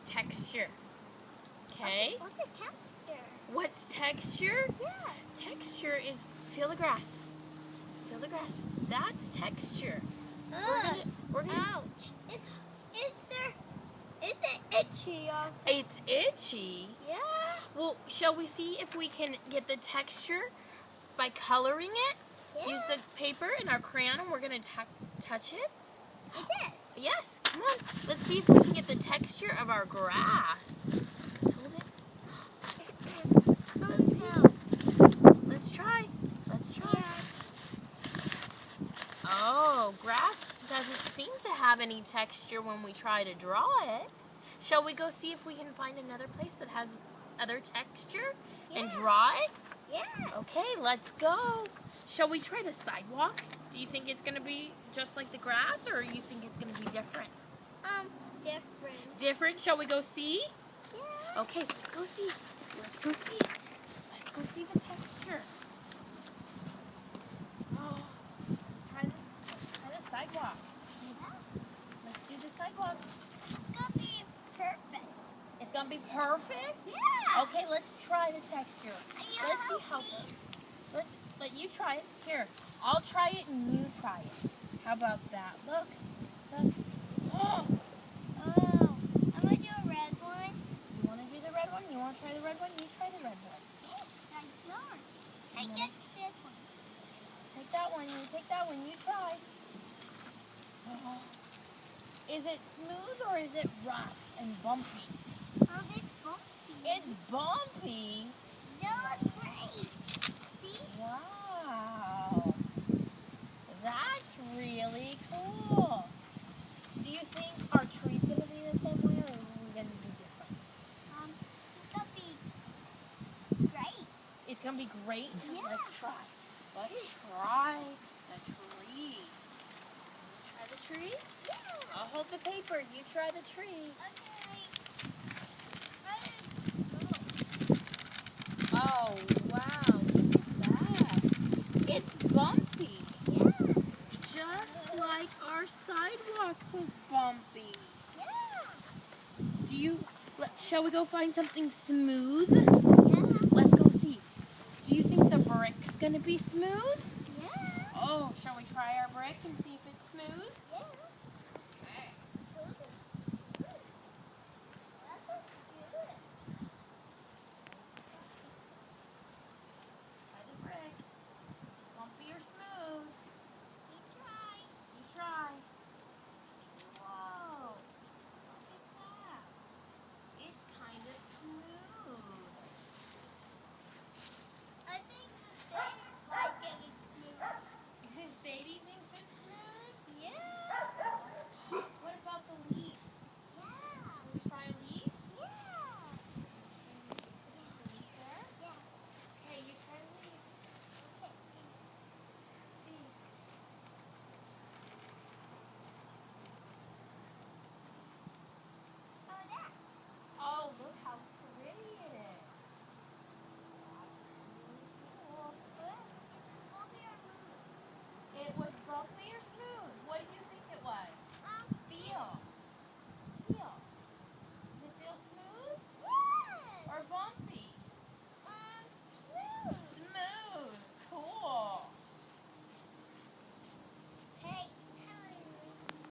texture. Okay? What's the texture? What's texture? Yeah. Texture is, feel the grass. Feel the grass. That's texture. We're gonna Ouch. Is it itchy? It's itchy. Yeah. Well, shall we see if we can get the texture by coloring it? Yeah. Use the paper and our crayon and we're going to touch it? It is. Yes, come on. Let's see if we can get the texture of our grass. Let's hold it. Let's see. Let's try. Let's try. Oh, grass doesn't seem to have any texture when we try to draw it. Shall we go see if we can find another place that has other texture and draw it? Yeah. Okay, let's go. Shall we try the sidewalk? Do you think it's going to be just like the grass, or you think it's going to be different? Different. Different? Shall we go see? Yeah. Okay, let's go see. Let's go see. Let's go see the texture. Oh, let's try the sidewalk. Let's do the sidewalk. It's gonna be perfect. It's going to be perfect? Yeah. Okay, let's try the texture. Let's see how. Let's let you try it. Here, I'll try it and you try it. How about that? Look. Look. Oh. Oh, I'm gonna do a red one. You want to do the red one? You want to try the red one? You try the red one. Yes, I don't. I get this one. Take that one. You take that one. You try. Oh. Is it smooth or is it rough and bumpy? It's bumpy. It's bumpy. No, it's great. See? Wow. That's really cool. Do you think our tree's going to be the same way or are we going to be different? It's gonna be great. It's going to be great? Yeah. Let's try. Let's try the tree. Try the tree? Yeah. I'll hold the paper. You try the tree. Okay. Oh, wow. Look at that. It's bumpy. Yeah. Just like our sidewalk was bumpy. Yeah. Shall we go find something smooth? Yeah. Let's go see. Do you think the brick's going to be smooth? Yeah. Oh, shall we try our brick and see if it's smooth?